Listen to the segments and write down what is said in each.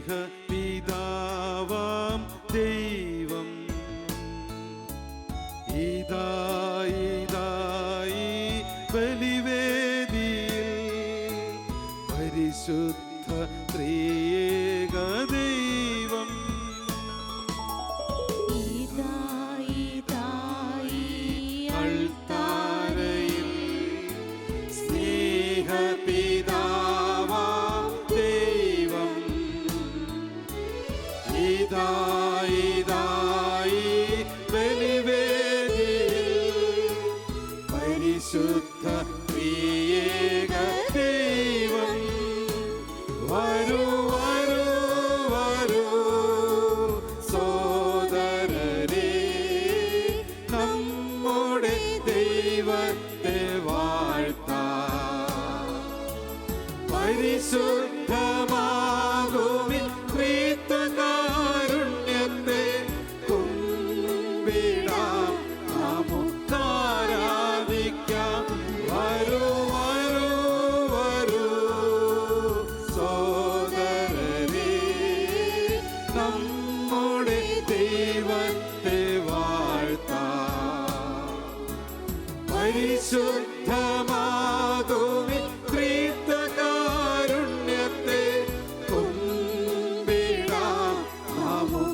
സ്നേഹപിതാവാം ദൈവം ഇതായി ബലിവേദിയിൽ പരിശുദ്ധ ത്രിയേക ദൈവം അൾത്താരയിൽ സ്നേഹപിതാവാം ദൈവം ഇതായി ബലിവേദിയിൽ പരിശുദ്ധ ത്രിയേക ദൈവം വരൂ വരൂ വരൂ സോദരരേ നമ്മുടെ ദൈവത്തെ വാഴ്ത്താം പരിശുദ്ധമാകുമി ത്രിത്വകാരുണ്യത്തെ കുമ്പിടാം നമുക്കാരാധിക്കാം വരൂ വരൂ വരൂ സോദരരേ നമ്മുടെ ദൈവത്തെ വാഴ്ത്താം പരിശുദ്ധമാകുമി ത്രിത്വകാരുണ്യത്തെ കുമ്പിടാം നമുക്കാരാധിക്കാം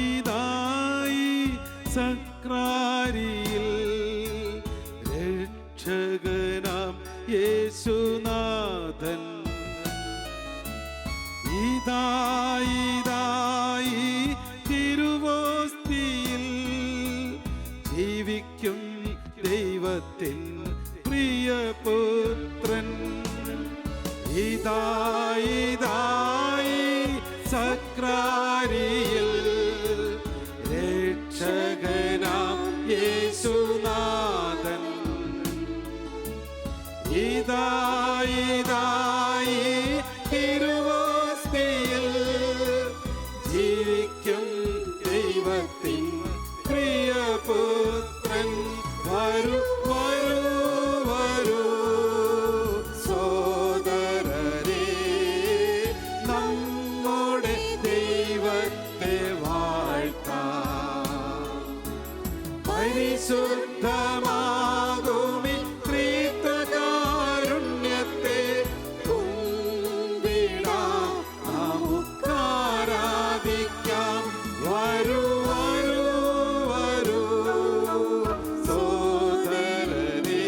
ഇതായി സക്രാരിയിൽ രക്ഷകനാം യേശുനാഥൻ ഇതായി തിരുവോസ്തിയിൽ ജീവിക്കും ദൈവത്തിൻ പ്രിയപുത്രൻ ഇതായി സക്രാരിയിൽ രക്ഷകനാം യേശുനാഥൻ ഇതായി തിരുവോസ്തിയിൽ ജീവിക്കും ദൈവത്തിൻ പ്രിയപുത്രൻ വരൂ വരൂ വരൂ സോദരരേ നമ്മുടെ ദൈവത്തെ വാഴ്ത്താം പരിശുദ്ധമാകുമി ത്രിത്വകാരുണ്യത്തെ കുമ്പിടാം നമുക്കാരാധിക്കാം വരൂ വരൂ വരൂ സോദരരേ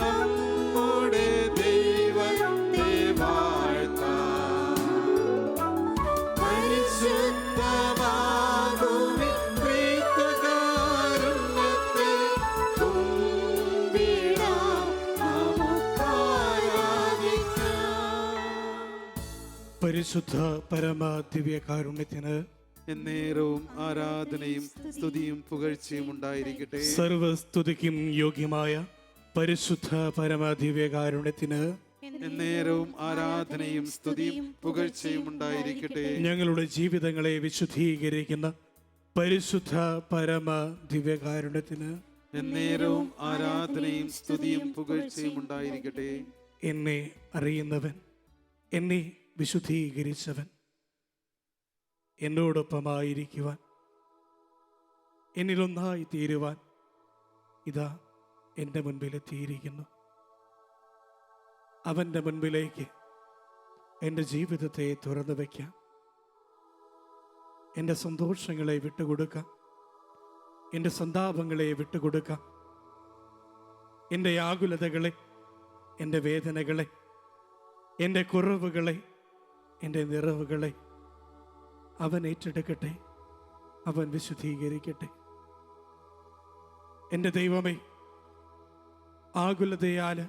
നമ്മുടെ ദൈവത്തെ വാഴ്ത്താം പരിശുദ്ധമാകുമി ത്രിത്വകാരുണ്യത്തെ കുമ്പിടാം നമുക്കാരാധിക്കാം പരിശുദ്ധ പരമ ദിവ്യകാരുണ്യത്തിന് എന്നേരവും ആരാധനയും സ്തുതിയും പുകഴ്ചയും ഉണ്ടായിരിക്കട്ടെ. സർവസ്തുതിക്കും യോഗ്യമായ പരിശുദ്ധ പരമ ദിവ്യകാരുണ്യത്തിന് എന്നേരവും ആരാധനയും സ്തുതിയും പുകഴ്ചയും ഉണ്ടായിരിക്കട്ടെ. ഞങ്ങളുടെ ജീവിതങ്ങളെ വിശുദ്ധീകരിക്കുന്ന പരിശുദ്ധ പരമ ദിവ്യകാരുണ്യത്തിന് എന്നേരവും ആരാധനയും സ്തുതിയും പുകഴ്ചയും ഉണ്ടായിരിക്കട്ടെ. എന്നെ അറിയുന്നവൻ, എന്നെ വിശുദ്ധീകരിച്ചവൻ, എന്നോടൊപ്പമായിരിക്കുവാൻ, എന്നിലൊന്നായി തീരുവാൻ ഇതാ എൻ്റെ മുൻപിലെത്തിയിരിക്കുന്നു. അവൻ്റെ മുൻപിലേക്ക് എൻ്റെ ജീവിതത്തെ തുറന്നു വയ്ക്കാം. എൻ്റെ സന്തോഷങ്ങളെ വിട്ടുകൊടുക്കാം, എൻ്റെ സന്താപങ്ങളെ വിട്ടുകൊടുക്കാം, എൻ്റെ ആകുലതകളെ, എൻ്റെ വേദനകളെ, എൻ്റെ കുറവുകളെ, എൻ്റെ നിറവുകളെ അവൻ ഏറ്റെടുക്കട്ടെ, അവൻ വിശുദ്ധീകരിക്കട്ടെ. എൻ്റെ ദൈവമേ, ആകുലതയാല്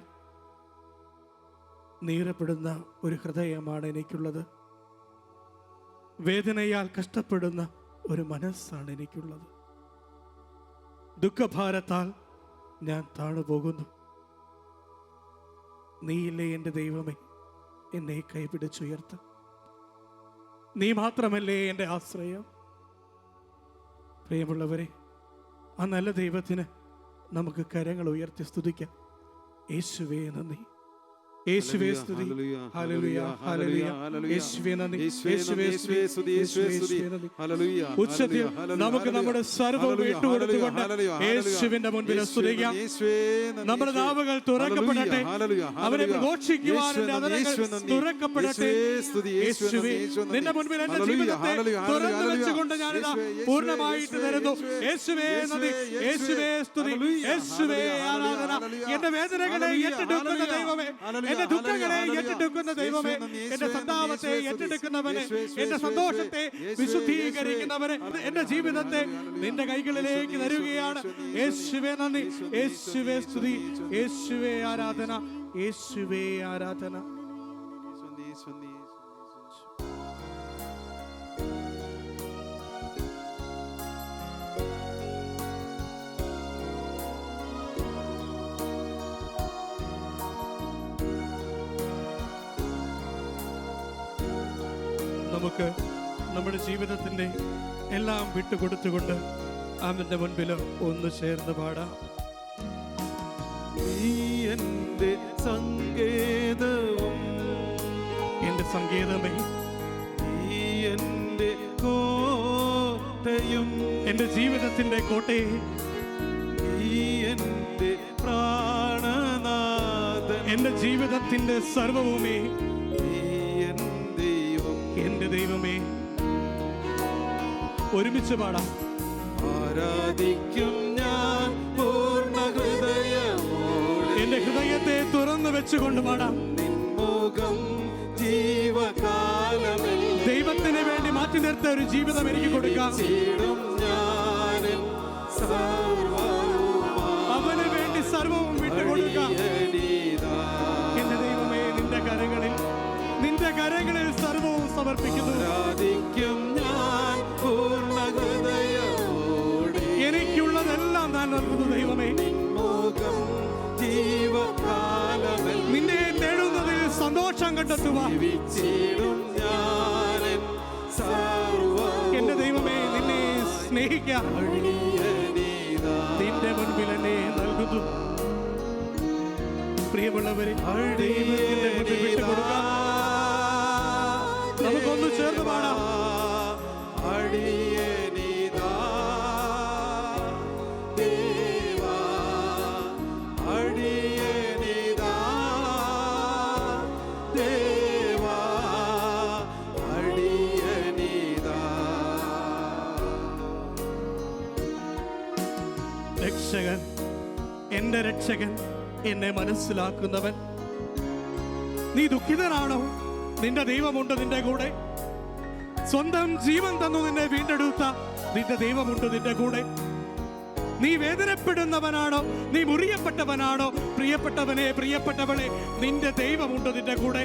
നീറപ്പെടുന്ന ഒരു ഹൃദയമാണ് എനിക്കുള്ളത്. വേദനയാൽ കഷ്ടപ്പെടുന്ന ഒരു മനസ്സാണ് എനിക്കുള്ളത്. ദുഃഖഭാരത്താൽ ഞാൻ താണുപോകുന്നു. നീയില്ലേ എൻ്റെ ദൈവമേ എന്നെ കൈപിടിച്ചുയർത്ത. നീ മാത്രമല്ലേ എൻ്റെ ആശ്രയം. പ്രിയമുള്ളവരെ, ആ നല്ല ദൈവത്തിന് നമുക്ക് കരങ്ങൾ ഉയർത്തി സ്തുതിക്കാം. യേശുവേ നന്ദി, യേശുവേ സ്തുതി, ഹല്ലേലൂയ ഹല്ലേലൂയ, യേശുവേ നന്ദി, യേശുവേ സ്തുതി, യേശുവേ നന്ദി. ഉച്ചത്തിൽ നമുക്ക് നമ്മുടെ സർവ്വം വിട്ടുകൊടുത്തുകൊണ്ട് യേശുവിന്റെ മുൻപിൽ സ്തുതിക്കാം. നമ്മുടെ നാവുകൾ തുറക്കപ്പെടട്ടെ, അവനെ പ്രഘോഷിക്കുവാൻ തുറക്കപ്പെടട്ടെ. യേശുവേ, നിന്റെ മുൻപിൽ എന്റെ ജീവിതത്തെ തുറന്നു വെച്ചുകൊണ്ട് ഞാനിതാ പൂർണ്ണമായിട്ട് തരുന്നു. യേശുവേ നന്ദി, യേശുവേ സ്തുതി, യേശുവേ ആരാധന. എന്റെ വേദനകളെ ഏറ്റെടുക്കുന്ന ദൈവമേ, എന്റെ ദുഃഖങ്ങളെ ഏറ്റെടുക്കുന്ന ദൈവമേ, എന്റെ സന്താപത്തെ ഏറ്റെടുക്കുന്നവനെ, എന്റെ സന്തോഷത്തെ വിശുദ്ധീകരിക്കുന്നവനെ, എന്റെ ജീവിതത്തെ നിന്റെ കൈകളിലേക്ക് തരുകയാണ്. യേശുവേ നന്ദി, യേശുവേ സ്തുതി, യേശുവേ ആരാധന, യേശുവേ ആരാധന. നമുക്ക് നമ്മുടെ ജീവിതത്തിൻ്റെ എല്ലാം വിട്ടുകൊടുത്തുകൊണ്ട് അവന്റെ മുൻപിൽ ഒന്ന് ചേർന്ന് പാടാം. നീ എൻ്റെ സങ്കേതവും, എൻ്റെ സങ്കേതമേ, നീ എൻ്റെ കോട്ടയും, എൻ്റെ ജീവിതത്തിൻ്റെ കോട്ടയെ, നീ എൻ്റെ പ്രാണനാഥൻ, എൻ്റെ ജീവിതത്തിൻ്റെ സർവവുമേ, എന്റെ ദൈവമേ. ഒരുമിച്ച് പാടാം. ആരാധിക്കും ഞാൻ പൂർണ്ണ ഹൃദയമോടെ, എന്റെ ഹൃദയത്തെ തുറന്നു വെച്ചുകൊണ്ട് പാടാം. നിൻമുഖം ജീവകാലമെല്ലാം ദൈവത്തിന് വേണ്ടി മാറ്റി നിർത്ത ഒരു ജീവിതം എനിക്ക് കൊടുക്കാം. അവന് വേണ്ടി സർവവും വിട്ടുകൊടുക്കാം. എന്റെ ദൈവമേ, നിന്റെ കരങ്ങളിൽ, നിന്റെ കരങ്ങളിൽ സർവവും സമർപ്പിക്കുന്നു. എനിക്കുള്ളതെല്ലാം ഞാൻ നൽകുന്നു ദൈവമേ. നിന്നെ തേടുന്നതിൽ സന്തോഷം കണ്ടെത്തുവാൻ എന്റെ ദൈവമേ, നിന്നെ സ്നേഹിക്കാൻ നിന്റെ മുൻപിൽ എന്നെ നൽകുന്നു. പ്രിയമുള്ളവരെ, ദൈവത്തിന്റെ മുൻപിൽ വിട്ടുകൊടുക്കാം. നമുക്കൊന്ന് ചേർന്ന് പാടാം. രക്ഷകൻ, എന്റെ രക്ഷകൻ, എന്നെ മനസ്സിലാക്കുന്നവൻ. നീ ദുഃഖിതനാണോ? നിന്റെ ദൈവമുണ്ട് നിന്റെ കൂടെ. സ്വന്തം ജീവൻ തന്നു നിന്നെ വീണ്ടെടുത്ത നിന്റെ ദൈവമുണ്ട് നിന്റെ കൂടെ. നീ വേദനപ്പെടുന്നവനാണോ? നീ മുറിയപ്പെട്ടവനാണോ? പ്രിയപ്പെട്ടവനെ, പ്രിയപ്പെട്ടവളെ, നിന്റെ ദൈവമുണ്ട് നിന്റെ കൂടെ.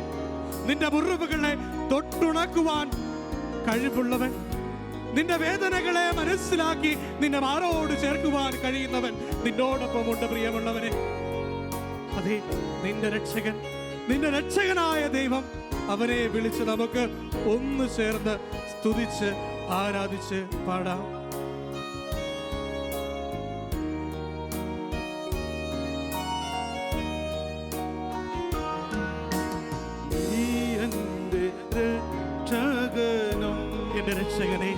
നിന്റെ മുറിവുകളെ തൊട്ടുണക്കുവാൻ കഴിവുള്ളവൻ, നിന്റെ വേദനകളെ മനസ്സിലാക്കി നിന്നെ മാറോട് ചേർക്കുവാൻ കഴിയുന്നവൻ നിന്നോടൊപ്പമുണ്ട്. പ്രിയമുള്ളവനെ, അതെ, നിന്റെ രക്ഷകൻ, നിന്റെ രക്ഷകനായ ദൈവം, അവനെ വിളിച്ച് നമുക്ക് ഒന്ന് ചേർന്ന് സ്തുതിച്ച് ആരാധിച്ച് പാടാം. എന്റെ രക്ഷകനെ,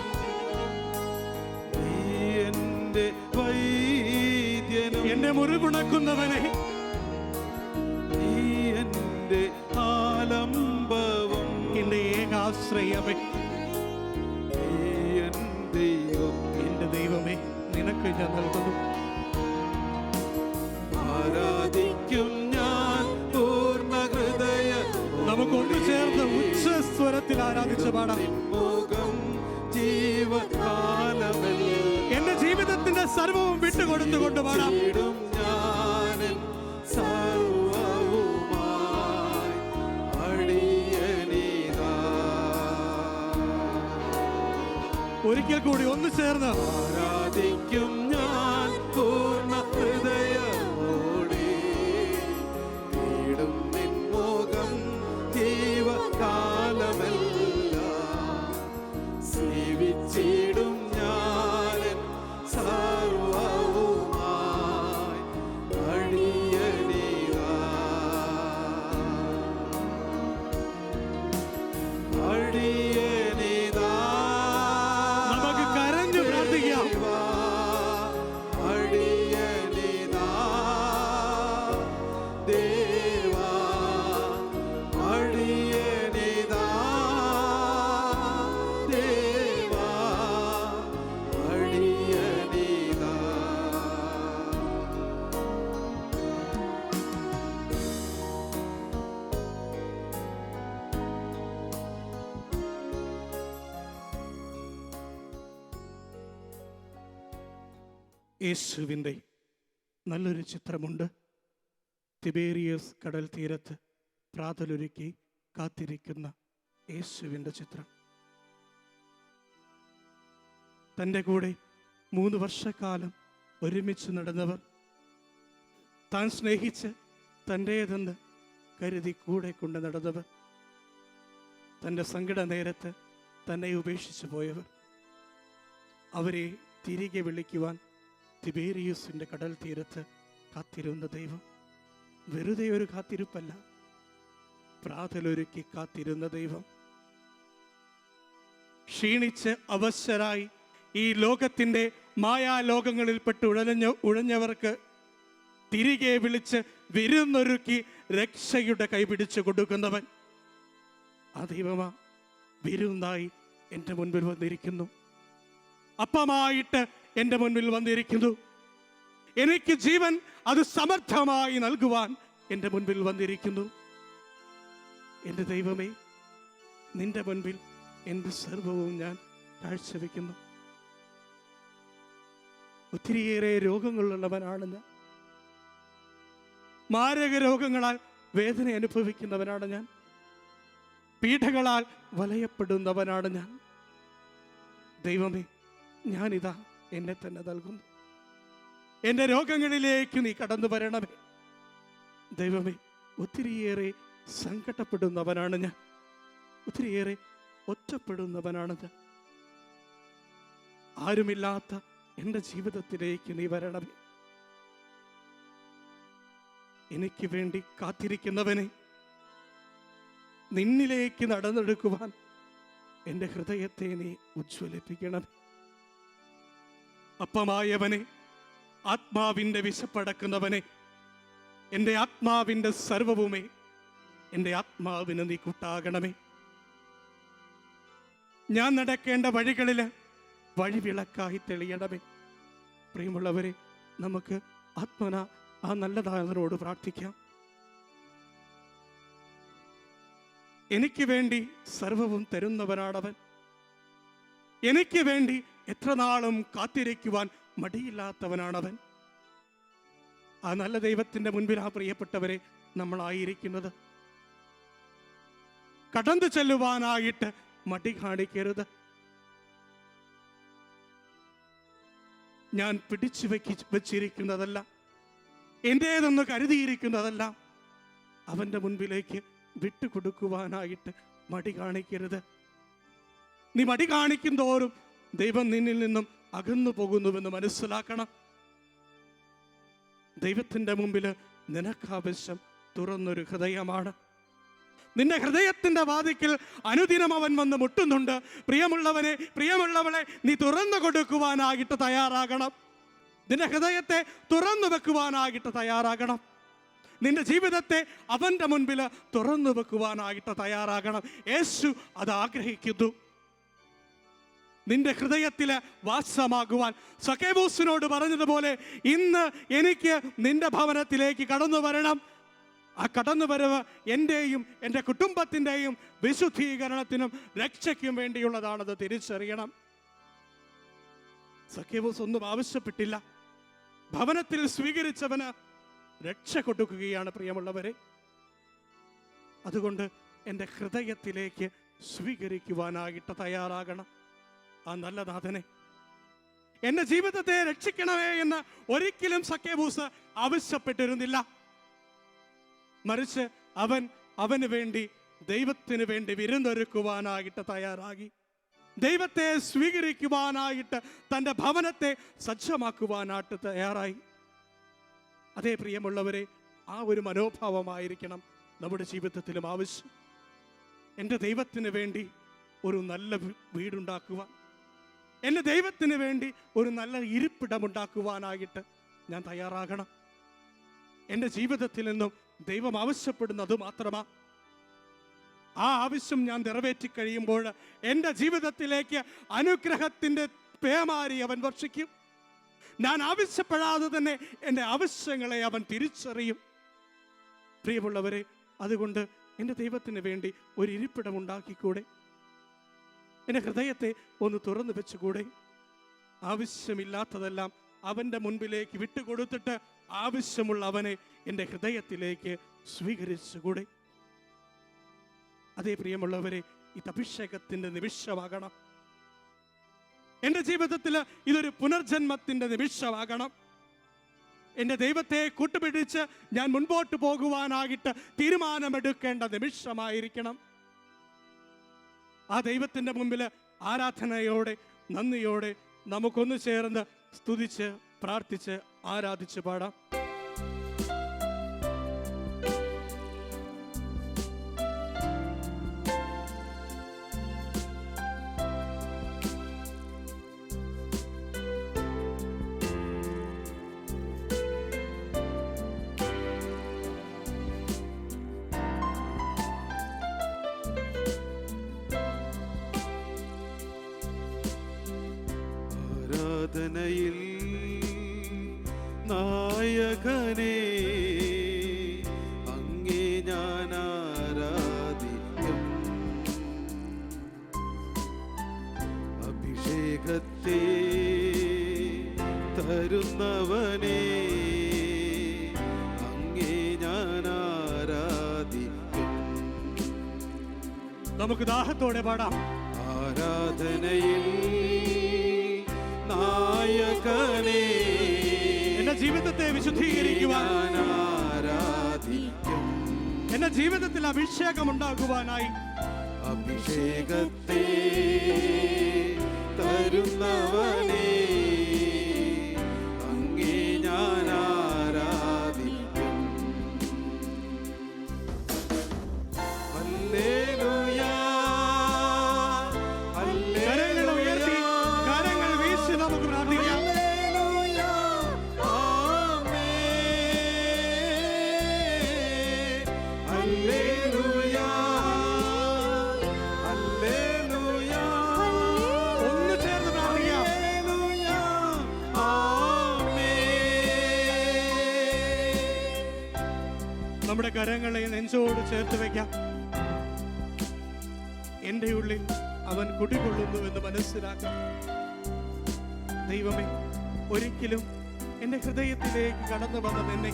എന്റെ വൈദ്യനും, എന്നെ മുറിവുണക്കുന്നവനെ, എന്റെ ആലംബവും, എന്റെ ഏകാശ്രയമേ, എന്റെ ദൈവമേ, നിനക്ക് ഞാൻ നൽകുന്നു. ആരാധിക്കും ഞാൻ പൂർണ്ണ ഹൃദയ. നമുക്കൊന്നു ചേർന്ന് ഉച്ചസ്വരത്തിൽ ആരാധിച്ച് പാടാം. മുഖം ജീവകാലമെല്ലാം എന്റെ ജീവിതത്തിന്റെ സർവവും വിട്ടുകൊടുത്തുകൊണ്ട് പാടാം. ഇടും ഞാനൻ സർവ്വവുമായി അടിയനിതാ. ഒരിക്കൽ കൂടി ഒന്ന് ചേർന്ന് ആരാധിക്കും ഞാൻ പൂർണ്ണ ഹൃദയമോടെ. തേടും നിൻ മുഖം ജീവകാലമെല്ലാം. സേവിച്ചിടും ഞാനൻ സർവ്വവുമായി അടിയനിതാ. അടിയനിതാ. നമുക്ക് കരഞ്ഞു പ്രാർത്ഥിക്കാം. അടിയനിതാ. ദേവാ അടിയനിതാ. ദേവാ അടിയനിതാ. യേശുവിൻ്റെ നല്ലൊരു ചിത്രമുണ്ട്. തിബേരിയസ് കടൽ തീരത്ത് പ്രാതലൊരുക്കി കാത്തിരിക്കുന്ന യേശുവിൻ്റെ ചിത്രം. തൻ്റെ കൂടെ 3 വർഷക്കാലം ഒരുമിച്ച് നടന്നവർ, താൻ സ്നേഹിച്ച് തൻ്റേതെന്ന് കരുതി കൂടെ കൊണ്ട് നടന്നവർ, തൻ്റെ സങ്കട നേരത്ത് തന്നെ ഉപേക്ഷിച്ചു പോയവർ, അവരെ തിരികെ വിളിക്കുവാൻ തിബേരിയസിൻ്റെ കടൽ തീരത്ത് കാത്തിരുന്ന ദൈവം വെറുതെ ഒരു കാത്തിരിപ്പല്ല, പ്രാതലൊരുക്കി കാത്തിരുന്ന ദൈവം. ക്ഷീണിച്ച് അവശരായി ഈ ലോകത്തിൻ്റെ മായാലോകങ്ങളിൽപ്പെട്ട് ഉഴഞ്ഞവർക്ക് തിരികെ വിളിച്ച് വിരുന്നൊരുക്കി രക്ഷയുടെ കൈപിടിച്ചു കൊടുക്കുന്നവൻ ആ ദൈവമാ വിരുന്നായി എൻ്റെ മുൻപിൽ വന്നിരിക്കുന്നു. അപ്പമായിട്ട് എൻ്റെ മുൻപിൽ വന്നിരിക്കുന്നു. എനിക്ക് ജീവൻ അത് സമർത്ഥമായി നൽകുവാൻ എൻ്റെ മുൻപിൽ വന്നിരിക്കുന്നു. എൻ്റെ ദൈവമേ, നിന്റെ മുൻപിൽ എൻ്റെ സർവവും ഞാൻ കാഴ്ചവെക്കുന്നു. ഒത്തിരിയേറെ രോഗങ്ങളുള്ളവനാണ് ഞാൻ. മാരക രോഗങ്ങളാൽ വേദന അനുഭവിക്കുന്നവനാണ് ഞാൻ. പീഡകളാൽ വലയപ്പെടുന്നവനാണ് ഞാൻ. ദൈവമേ, ഞാനിതാ എന്നെ തന്നെ നൽകുന്നു. എൻ്റെ രോഗങ്ങളിലേക്ക് നീ കടന്നു വരണമേ. ദൈവമേ, ഒത്തിരിയേറെ സങ്കടപ്പെടുന്നവനാണ് ഞാൻ. ഒത്തിരിയേറെ ഒറ്റപ്പെടുന്നവനാണ് ഞാൻ. ആരുമില്ലാത്ത എൻ്റെ ജീവിതത്തിലേക്ക് നീ വരണമേ. എനിക്ക് വേണ്ടി കാത്തിരിക്കുന്നവനെ നിന്നിലേക്ക് നടന്നെടുക്കുവാൻ എൻ്റെ ഹൃദയത്തെ നീ ഉജ്ജ്വലിപ്പിക്കണം. അപ്പമായവനെ, ആത്മാവിൻ്റെ വിശപ്പടക്കുന്നവനെ, എൻ്റെ ആത്മാവിൻ്റെ സർവവുമേ, എൻ്റെ ആത്മാവിന് നീ കൂട്ടാകണമേ. ഞാൻ നടക്കേണ്ട വഴികളിൽ വഴിവിളക്കായി തെളിയണമേ. പ്രിയമുള്ളവരെ, നമുക്ക് ആത്മന ആ നല്ലതായവനോട് പ്രാർത്ഥിക്കാം. എനിക്ക് വേണ്ടി സർവവും തരുന്നവനാണവൻ. എനിക്ക് വേണ്ടി എത്ര നാളും കാത്തിരിക്കുവാൻ മടിയില്ലാത്തവനാണവൻ. ആ നല്ല ദൈവത്തിൻ്റെ മുൻപിൽ ആ പ്രിയപ്പെട്ടവരെ നമ്മളായിരിക്കുന്നത്. കടന്നു ചെല്ലുവാനായിട്ട് മടി കാണിക്കരുത്. ഞാൻ പിടിച്ചു വെച്ചിരിക്കുന്നതല്ല, എൻ്റേതെന്ന് കരുതിയിരിക്കുന്നതല്ല, അവൻ്റെ മുൻപിലേക്ക് വിട്ടുകൊടുക്കുവാനായിട്ട് മടി കാണിക്കരുത്. നീ മടി കാണിക്കും തോറും ദൈവം നിന്നിൽ നിന്നും അകന്നു പോകുന്നുവെന്ന് മനസ്സിലാക്കണം. ദൈവത്തിൻ്റെ മുമ്പിൽ നിനക്കാവശ്യം തുറന്നൊരു ഹൃദയമാണ്. നിന്റെ ഹൃദയത്തിൻ്റെ വാതിക്കൽ അനുദിനം അവൻ വന്ന് മുട്ടുന്നുണ്ട്. പ്രിയമുള്ളവനെ, പ്രിയമുള്ളവളെ, നീ തുറന്നു കൊടുക്കുവാനായിട്ട് തയ്യാറാകണം. നിന്റെ ഹൃദയത്തെ തുറന്നു വെക്കുവാനായിട്ട് തയ്യാറാകണം. നിന്റെ ജീവിതത്തെ അവൻ്റെ മുൻപിൽ തുറന്നു വെക്കുവാനായിട്ട് തയ്യാറാകണം. യേശു അത് ആഗ്രഹിക്കുന്നു. നിന്റെ ഹൃദയത്തിൽ വാസമാകുവാൻ സക്കേബൂസിനോട് പറഞ്ഞതുപോലെ ഇന്ന് എനിക്ക് നിന്റെ ഭവനത്തിലേക്ക് കടന്നു വരണം. ആ കടന്നുവരവ് എൻ്റെയും എൻ്റെ കുടുംബത്തിൻ്റെയും വിശുദ്ധീകരണത്തിനും രക്ഷയ്ക്കും വേണ്ടിയുള്ളതാണത് തിരിച്ചറിയണം. സഖ്യവൂസ് ഒന്നും ആവശ്യപ്പെട്ടില്ല. ഭവനത്തിൽ സ്വീകരിച്ചവന് രക്ഷ കൊടുക്കുകയാണ് പ്രിയമുള്ളവരെ. അതുകൊണ്ട് എൻ്റെ ഹൃദയത്തിലേക്ക് സ്വീകരിക്കുവാനായിട്ട് തയ്യാറാകണം. ആ നല്ല നാഥനെ, എൻ്റെ ജീവിതത്തെ രക്ഷിക്കണമേ എന്ന് ഒരിക്കലും സഖ്യവൂസ് ആവശ്യപ്പെട്ടിരുന്നില്ല. മറിച്ച് അവന് വേണ്ടി, ദൈവത്തിന് വേണ്ടി വിരുന്നൊരുക്കുവാനായിട്ട് തയ്യാറായി. ദൈവത്തെ സ്വീകരിക്കുവാനായിട്ട് തൻ്റെ ഭവനത്തെ സജ്ജമാക്കുവാനായിട്ട് തയ്യാറായി. അതേ പ്രിയമുള്ളവരെ, ആ ഒരു മനോഭാവമായിരിക്കണം നമ്മുടെ ജീവിതത്തിലും ആവശ്യം. എൻ്റെ ദൈവത്തിന് വേണ്ടി ഒരു നല്ല വീടുണ്ടാക്കുവാൻ, എൻ്റെ ദൈവത്തിന് വേണ്ടി ഒരു നല്ല ഇരിപ്പിടമുണ്ടാക്കുവാനായിട്ട് ഞാൻ തയ്യാറാകണം. എൻ്റെ ജീവിതത്തിൽ നിന്നും ദൈവം ആവശ്യപ്പെടുന്നത് മാത്രമാ. ആ ആവശ്യം ഞാൻ നിറവേറ്റി കഴിയുമ്പോൾ എൻ്റെ ജീവിതത്തിലേക്ക് അനുഗ്രഹത്തിൻ്റെ പേമാരി അവൻ വർഷിക്കും. ഞാൻ ആവശ്യപ്പെടാതെ തന്നെ എൻ്റെ ആവശ്യങ്ങളെ അവൻ തിരിച്ചറിയും. പ്രിയമുള്ളവരെ, അതുകൊണ്ട് എൻ്റെ ദൈവത്തിന് വേണ്ടി ഒരു ഇരിപ്പിടം ഉണ്ടാക്കിക്കൂടെ? എൻ്റെ ഹൃദയത്തെ ഒന്ന് തുറന്നു വെച്ചുകൂടെ? ആവശ്യമില്ലാത്തതെല്ലാം അവൻ്റെ മുൻപിലേക്ക് വിട്ടുകൊടുത്തിട്ട് ആവശ്യമുള്ള അവനെ എൻ്റെ ഹൃദയത്തിലേക്ക് സ്വീകരിച്ചുകൂടെ? അതേ പ്രിയമുള്ളവരെ, ഇത് അഭിഷേകത്തിൻ്റെ നിമിഷമാകണം. എൻ്റെ ജീവിതത്തിൽ ഇതൊരു പുനർജന്മത്തിൻ്റെ നിമിഷമാകണം. എൻ്റെ ദൈവത്തെ കൂട്ടുപിടിച്ച് ഞാൻ മുൻപോട്ട് പോകുവാനായിട്ട് തീരുമാനമെടുക്കേണ്ട നിമിഷമായിരിക്കണം. ആ ദൈവത്തിൻ്റെ മുമ്പിൽ ആരാധനയോടെ, നന്ദിയോടെ നമുക്കൊന്ന് ചേർന്ന് സ്തുതിച്ച് പ്രാർത്ഥിച്ച് ആരാധിച്ച് പാടാം. ആരാധനയിൽ നായകനെ അങ്ങേ ഞാൻ ആരാധിക്കും. അഭിഷേകത്തെ തരുന്നവനെ അങ്ങേ ഞാൻ ആരാധിക്കും. നമുക്ക് ദാഹത്തോടെ പാടാം. ആരാധനയിൽ നായകനെ എന്റെ ജീവിതത്തെ വിശുദ്ധീകരിക്കുവാൻ, ആരാധിക്കും. എന്റെ ജീവിതത്തിൽ അഭിഷേകം ഉണ്ടാകുവാനായി, അഭിഷേകത്തെ തരുന്നവനെ അങ്ങേ ഞാൻ ആരാധിക്കും. ഹല്ലേലൂയ, കരങ്ങൾ ഉയർത്തി, കരങ്ങൾ വീശി നമുക്ക് പ്രാർത്ഥിക്കാം. ഒന്ന് ചേർന്ന് പ്രാർത്ഥിക്കാം. നമ്മുടെ കരങ്ങളെ നെഞ്ചോട് ചേർത്ത് വയ്ക്കാം. എൻ്റെ ഉള്ളിൽ അവൻ കുടികൊള്ളുന്നു എന്ന് മനസ്സിലാക്കാം. ദൈവമേ, ഒരിക്കലും എൻ്റെ ഹൃദയത്തിലേക്ക് കടന്നു വന്ന എന്നെ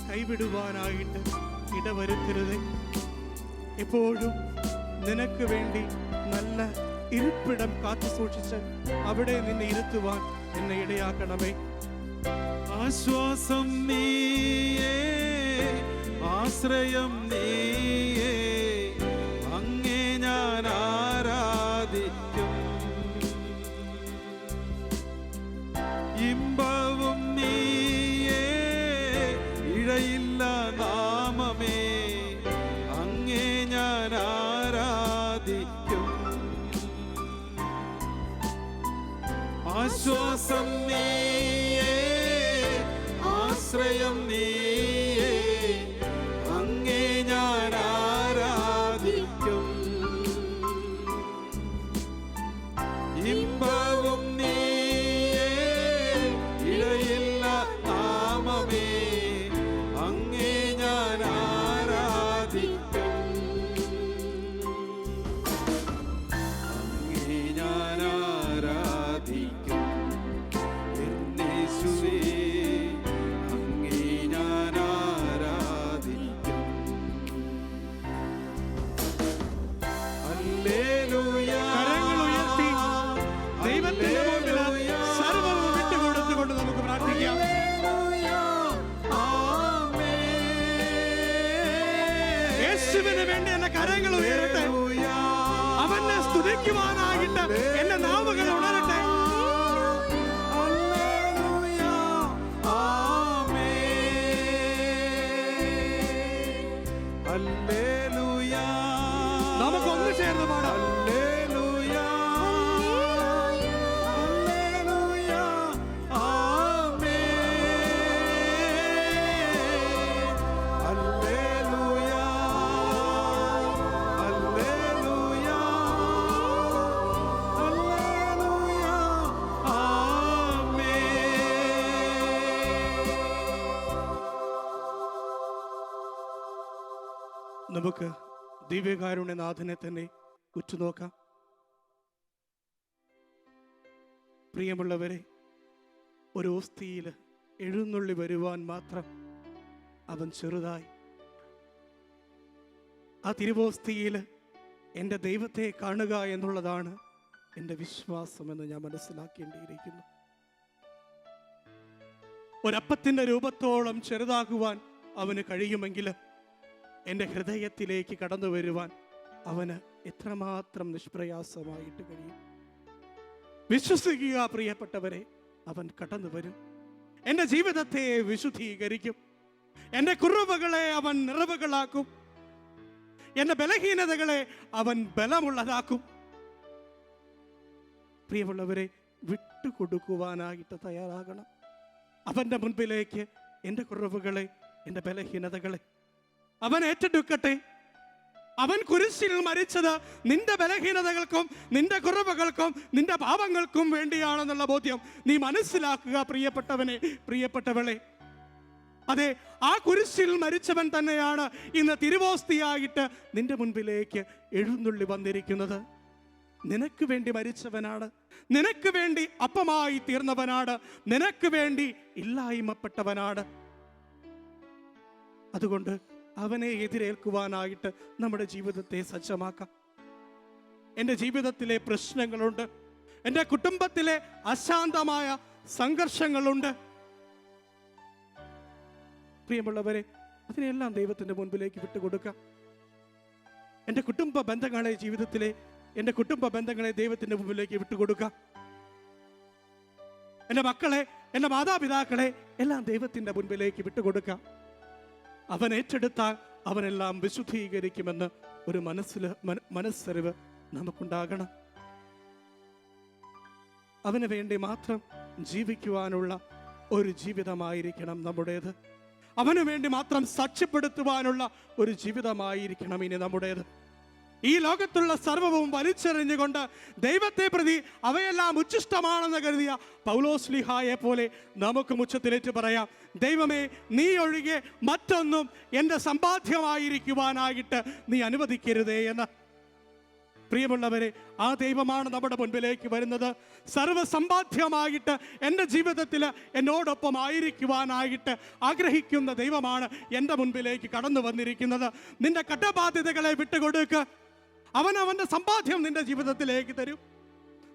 കൈവിടുവാനായിട്ട് ഇടവരുത്തരുതേ. എപ്പോഴും നിനക്ക് വേണ്ടി നല്ല ഇരിപ്പിടം കാത്തു സൂക്ഷിച്ച് അവിടെ നിന്നെ ഇരുത്തുവാൻ എന്നെ ഇടയാക്കണമേ. ആശ്വാസം നീയേ, ആശ്രയം നീയേ, അങ്ങേ ഞാൻ ആരാധിക്കും. ഇമ്പവും നീയേ, ഇഴയില്ല നാമമേ, അങ്ങേ ഞാൻ ആരാധിക്കും. ആശ്വാസം നീയേ, ആശ്രയം നീയേ, അങ്ങേ ഞാൻ ആരാധിക്കും. ഇമ്പവും നീയേ, ഇടയില്ല നാമമേ, അങ്ങേ ഞാൻ ആരാധിക്കും. അങ്ങേ ഞാൻ ആരാധിക്കും. നമുക്ക് ദിവ്യകാരുണ്യനാഥനെ തന്നെ ഉറ്റുനോക്കാം. പ്രിയമുള്ളവരെ, ഒരു ഓസ്തിയിൽ എഴുന്നള്ളി വരുവാൻ മാത്രം അവൻ ചെറുതായി. ആ തിരുവോസ്തിയിൽ എൻ്റെ ദൈവത്തെ കാണുക എന്നുള്ളതാണ് എൻ്റെ വിശ്വാസമെന്ന് ഞാൻ മനസ്സിലാക്കേണ്ടിയിരിക്കുന്നു. ഒരപ്പത്തിൻ്റെ രൂപത്തോളം ചെറുതാകുവാൻ അവന് കഴിയുമെങ്കിൽ എൻ്റെ ഹൃദയത്തിലേക്ക് കടന്നു വരുവാൻ അവന് എത്രമാത്രം നിഷ്പ്രയാസമായിട്ട് കഴിയും. വിശ്വസിക്കുക പ്രിയപ്പെട്ടവരെ, അവൻ കടന്നു വരും. എൻ്റെ ജീവിതത്തെ വിശുദ്ധീകരിക്കും. എൻ്റെ കുറവുകളെ അവൻ നിറവുകളാക്കും. എൻ്റെ ബലഹീനതകളെ അവൻ ബലമുള്ളതാക്കും. പ്രിയമുള്ളവരെ, വിട്ടുകൊടുക്കുവാനായിട്ട് തയ്യാറാകണം. അവൻ്റെ മുൻപിലേക്ക് എൻ്റെ കുറവുകളെ, എൻ്റെ ബലഹീനതകളെ അവൻ ഏറ്റെടുക്കട്ടെ. അവൻ കുരിശിൽ മരിച്ചത് നിന്റെ ബലഹീനതകൾക്കും നിന്റെ കുറവുകൾക്കും നിന്റെ പാപങ്ങൾക്കും വേണ്ടിയാണെന്നുള്ള ബോധ്യം നീ മനസ്സിലാക്കുക പ്രിയപ്പെട്ടവനെ, പ്രിയപ്പെട്ടവളെ. അതെ, ആ കുരിശിൽ മരിച്ചവൻ തന്നെയാണ് ഇന്ന് തിരുവോസ്തിയായിട്ട് നിന്റെ മുൻപിലേക്ക് എഴുന്നള്ളി വന്നിരിക്കുന്നത്. നിനക്ക് വേണ്ടി മരിച്ചവനാണ്, നിനക്ക് വേണ്ടി അപ്പമായി തീർന്നവനാണ്, നിനക്ക് വേണ്ടി ഇല്ലായ്മപ്പെട്ടവനാണ്. അതുകൊണ്ട് അവനെ എതിരേൽക്കുവാനായിട്ട് നമ്മുടെ ജീവിതത്തെ സജ്ജമാക്കാം. എൻ്റെ ജീവിതത്തിലെ പ്രശ്നങ്ങളുണ്ട്, എൻ്റെ കുടുംബത്തിലെ അശാന്തമായ സംഘർഷങ്ങളുണ്ട്. പ്രിയമുള്ളവരെ, അതിനെല്ലാം ദൈവത്തിൻ്റെ മുൻപിലേക്ക് വിട്ടുകൊടുക്കാം. എൻ്റെ കുടുംബ ബന്ധങ്ങളെ, ജീവിതത്തിലെ എൻ്റെ കുടുംബ ബന്ധങ്ങളെ ദൈവത്തിൻ്റെ മുമ്പിലേക്ക് വിട്ടുകൊടുക്കാം. എൻ്റെ മക്കളെ, എൻ്റെ മാതാപിതാക്കളെ എല്ലാം ദൈവത്തിൻ്റെ മുൻപിലേക്ക് വിട്ടുകൊടുക്കാം. അവൻ ഏറ്റെടുത്താൽ അവനെല്ലാം വിശുദ്ധീകരിക്കുമെന്ന് ഒരു മനസ്സറിവ് നമുക്കുണ്ടാകണം. അവന് വേണ്ടി മാത്രം ജീവിക്കുവാനുള്ള ഒരു ജീവിതമായിരിക്കണം നമ്മുടേത്. അവന് വേണ്ടി മാത്രം സാക്ഷ്യപ്പെടുത്തുവാനുള്ള ഒരു ജീവിതമായിരിക്കണം ഇനി നമ്മുടേത്. ഈ ലോകത്തുള്ള സർവവും വലിച്ചെറിഞ്ഞുകൊണ്ട് ദൈവത്തെ പ്രതി അവയെല്ലാം ഉച്ഛിഷ്ടമാണെന്ന് കരുതിയ പൗലോസ്ലീഹായെ പോലെ നമുക്ക് ഉച്ചത്തിലേറ്റ് പറയാം, ദൈവമേ, നീ ഒഴികെ മറ്റൊന്നും എൻ്റെ സമ്പാദ്യമായിരിക്കുവാനായിട്ട് നീ അനുവദിക്കരുതേ എന്ന്. പ്രിയമുള്ളവരെ, ആ ദൈവമാണ് നമ്മുടെ മുൻപിലേക്ക് വരുന്നത്. സർവസമ്പാദ്യമായിട്ട് എൻ്റെ ജീവിതത്തിൽ എന്നോടൊപ്പം ആയിരിക്കുവാനായിട്ട് ആഗ്രഹിക്കുന്ന ദൈവമാണ് എൻ്റെ മുൻപിലേക്ക് കടന്നു വന്നിരിക്കുന്നത്. നിന്റെ കടബാധ്യതകളെ വിട്ടുകൊടുക്ക്. അവൻ അവൻ്റെ സമ്പാദ്യം നിന്റെ ജീവിതത്തിലേക്ക് തരും.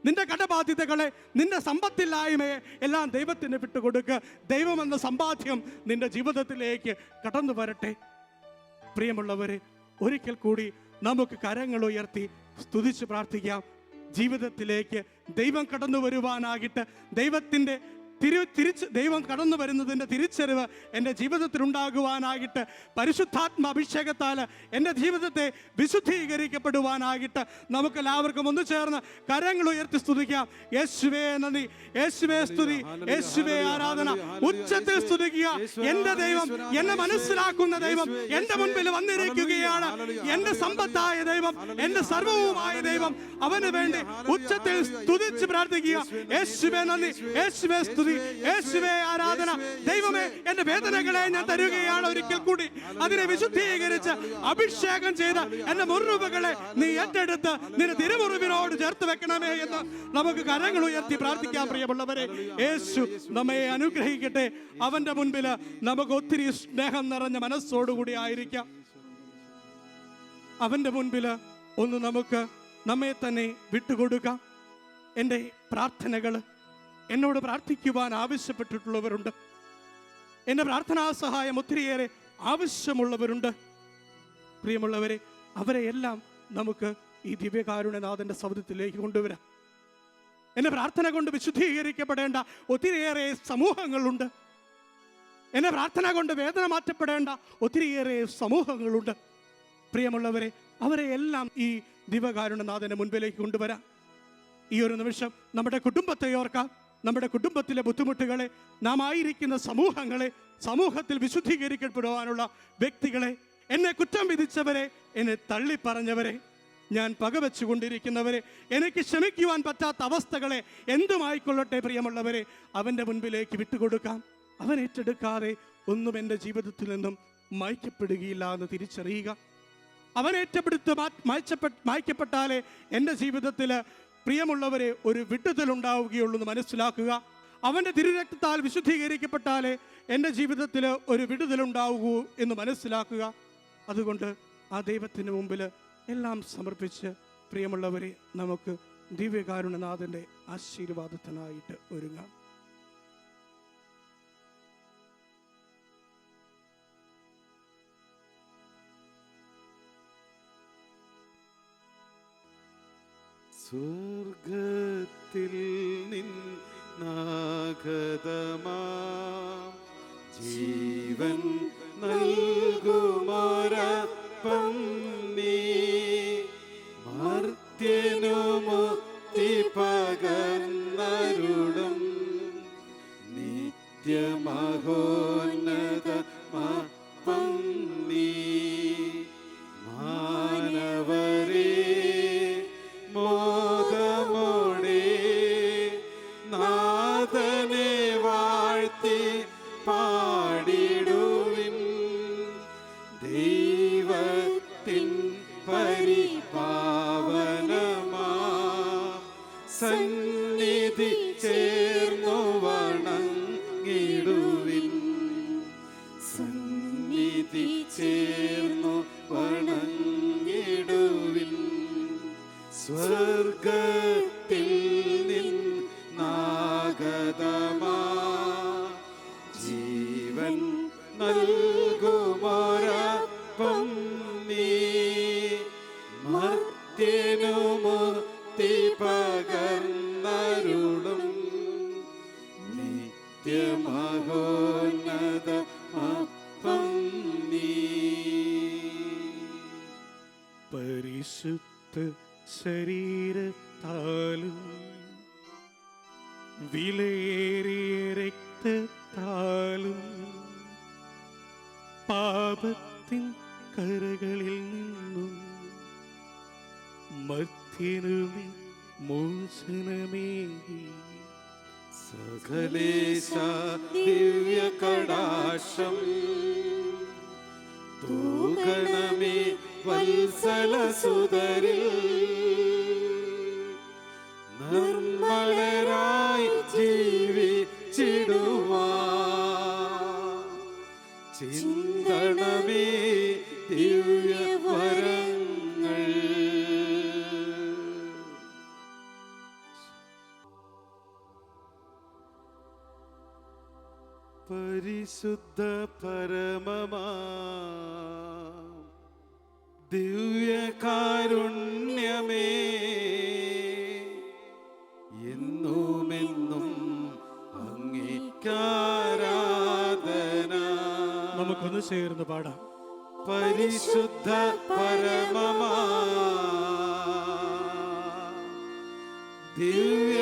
നിന്റെ കടബാധ്യതകളെ, നിന്റെ സമ്പത്തില്ലായ്മയെ എല്ലാം ദൈവത്തിന് വിട്ടുകൊടുക്ക്. ദൈവമെന്ന സമ്പാദ്യം നിന്റെ ജീവിതത്തിലേക്ക് കടന്നു വരട്ടെ. പ്രിയമുള്ളവരെ, ഒരിക്കൽ കൂടി നമുക്ക് കരങ്ങൾ ഉയർത്തി സ്തുതിച്ച് പ്രാർത്ഥിക്കാം. ജീവിതത്തിലേക്ക് ദൈവം കടന്നു വരുവാനായിട്ട് ദൈവം കടന്നു വരുന്നതിൻ്റെ തിരിച്ചറിവ് എൻ്റെ ജീവിതത്തിൽ ഉണ്ടാകുവാനായിട്ട് പരിശുദ്ധാത്മ അഭിഷേകത്താൽ എൻ്റെ ജീവിതത്തെ വിശുദ്ധീകരിക്കപ്പെടുവാനായിട്ട് നമുക്കെല്ലാവർക്കും ഒന്ന് ചേർന്ന് കരങ്ങൾ ഉയർത്തി സ്തുതിക്കാം. യേശുവേ നന്ദി, യേശുവേ സ്തുതി, യേശുവേ ആരാധന. ഉച്ചത്തിൽ സ്തുതിക്കുക. എൻ്റെ ദൈവം, എന്നെ മനസ്സിലാക്കുന്ന ദൈവം എൻ്റെ മുൻപിൽ വന്നിരിക്കുകയാണ്. എൻ്റെ സമ്പത്തായ ദൈവം, എൻ്റെ സർവവുമായ ദൈവം, അവന് വേണ്ടി ഉച്ചത്തിൽ സ്തുതിച്ച് പ്രാർത്ഥിക്കുക. യേശുവേ നന്ദി, യേശുവേ സ്തുതി, യേശുവേ ആരാധന. ദൈവമേ, എന്റെ വേദനകളെ ഞാൻ തരുകയാണ് ഒരിക്കൽ കൂടി. അതിനെ വിശുദ്ധീകരിച്ച് അഭിഷേകം ചെയ്ത് എന്റെ മുറിവുകളെ നീ ഏറ്റെടുത്ത് നിന്റെ തിരുമുറിവിനോട് ചേർത്ത് വെക്കണമേ എന്ന് നമുക്ക് കരങ്ങൾ ഉയർത്തി പ്രാർത്ഥിക്കാം. പ്രിയമുള്ളവരെ, യേശു നമ്മെ അനുഗ്രഹിക്കട്ടെ. അവന്റെ മുൻപിൽ നമുക്ക് ഒത്തിരി സ്നേഹം നിറഞ്ഞ മനസ്സോടുകൂടി ആയിരിക്കാം. അവന്റെ മുൻപിൽ ഒന്ന് നമുക്ക് നമ്മെ തന്നെ വിട്ടുകൊടുക്കാം. എൻ്റെ പ്രാർത്ഥനകൾ, എന്നോട് പ്രാർത്ഥിക്കുവാൻ ആവശ്യപ്പെട്ടിട്ടുള്ളവരുണ്ട്. എൻ്റെ പ്രാർത്ഥനാ സഹായം ഒത്തിരിയേറെ ആവശ്യമുള്ളവരുണ്ട്. പ്രിയമുള്ളവരെ, അവരെയെല്ലാം നമുക്ക് ഈ ദിവ്യകാരുണ്യനാഥൻ്റെ സൗധത്തിലേക്ക് കൊണ്ടുവരാം. എൻ്റെ പ്രാർത്ഥന കൊണ്ട് വിശുദ്ധീകരിക്കപ്പെടേണ്ട ഒത്തിരിയേറെ സമൂഹങ്ങളുണ്ട്. എൻ്റെ പ്രാർത്ഥന കൊണ്ട് വേദന മാറ്റപ്പെടേണ്ട ഒത്തിരിയേറെ സമൂഹങ്ങളുണ്ട്. പ്രിയമുള്ളവരെ, അവരെയെല്ലാം ഈ ദിവ്യകാരുണ്യനാഥൻ്റെ മുൻപിലേക്ക് കൊണ്ടുവരാം. ഈ ഒരു നിമിഷം നമ്മുടെ കുടുംബത്തെ ഓർക്കാം. നമ്മുടെ കുടുംബത്തിലെ ബുദ്ധിമുട്ടുകളെ, നാം ആയിരിക്കുന്ന സമൂഹങ്ങളെ, സമൂഹത്തിൽ വിശുദ്ധീകരിക്കപ്പെടുവാനുള്ള വ്യക്തികളെ, എന്നെ കുറ്റം വിധിച്ചവരെ, എന്നെ തള്ളിപ്പറഞ്ഞവരെ, ഞാൻ പകവെച്ചുകൊണ്ടിരിക്കുന്നവരെ, എനിക്ക് ക്ഷമിക്കുവാൻ പറ്റാത്ത അവസ്ഥകളെ എന്തുമായിക്കൊള്ളട്ടെ പ്രിയമുള്ളവരെ, അവൻ്റെ മുൻപിലേക്ക് വിട്ടുകൊടുക്കാം. അവൻ ഏറ്റെടുക്കാതെ ഒന്നും എൻ്റെ ജീവിതത്തിൽ നിന്നും മായ്ക്കപ്പെടുകയില്ല എന്ന് തിരിച്ചറിയുക. അവൻ ഏറ്റെടുത്ത് മായ്ക്കപ്പെട്ടാലേ എൻ്റെ ജീവിതത്തിൽ പ്രിയമുള്ളവരെ ഒരു വിടുതലുണ്ടാവുകയുള്ളൂ എന്ന് മനസ്സിലാക്കുക. അവൻ്റെ തിരുരക്തത്താൽ വിശുദ്ധീകരിക്കപ്പെട്ടാലേ എൻ്റെ ജീവിതത്തിൽ ഒരു വിടുതലുണ്ടാവൂ എന്ന് മനസ്സിലാക്കുക. അതുകൊണ്ട് ആ ദൈവത്തിന് മുമ്പിൽ എല്ലാം സമർപ്പിച്ച് പ്രിയമുള്ളവരെ നമുക്ക് ദിവ്യകാരുണ്യനാഥൻ്റെ ആശീർവാദത്തിനായിട്ട് ഒരുങ്ങാം. സ്വർഗത്തിൽ നിന്നാഗതമാ ജീവൻ നൽകുമൊരപ്പം നീ മർത്യനു മുക്തി പകർന്നരുളും നിത്യമഹോന്നതമപ്പം നീ മാനവരേ മോദമോടെ നാഥനെ വാഴ്ത്തി പാടിടുവിൻ ദൈവത്തിൻ പരിപാവനമാ സന്നിധി ചേർന്നു വണങ്ങിടുവിൻ സന്നിധി ചേർന്നു വണങ്ങിടുവിൻ സ്വർഗത്തിൽ നിന്നാഗതമാ ജീവൻ നൽകുമൊരപ്പം നീ മർത്യനു മുക്തി പകർന്നരുളും നിത്യമഹോന്നതമപ്പം നീ. പരിശുദ്ധ ശരീരത്താലും വിലയേറിയ രക്തത്താലും പാപത്തിൻ കരകളിൽ നിന്നും മർത്യനുമേ മോചനമേകി സകലേശ ദിവ്യ കടാക്ഷം തൂകണമേ വത്സല സുതരിൽ നിർമ്മലരായി ജീവിച്ചിടുവാൻ ചിന്തണമേ ദിവ്യവരങ്ങൾ. പരിശുദ്ധ പരമമാ ദിവ്യകാരുണ്യമേ എന്നുമെന്നും അംഗീകാരാധന. നമുക്കൊന്ന് ചേർന്ന് പാടാം. പരിശുദ്ധ പരമമാ ദിവ്യ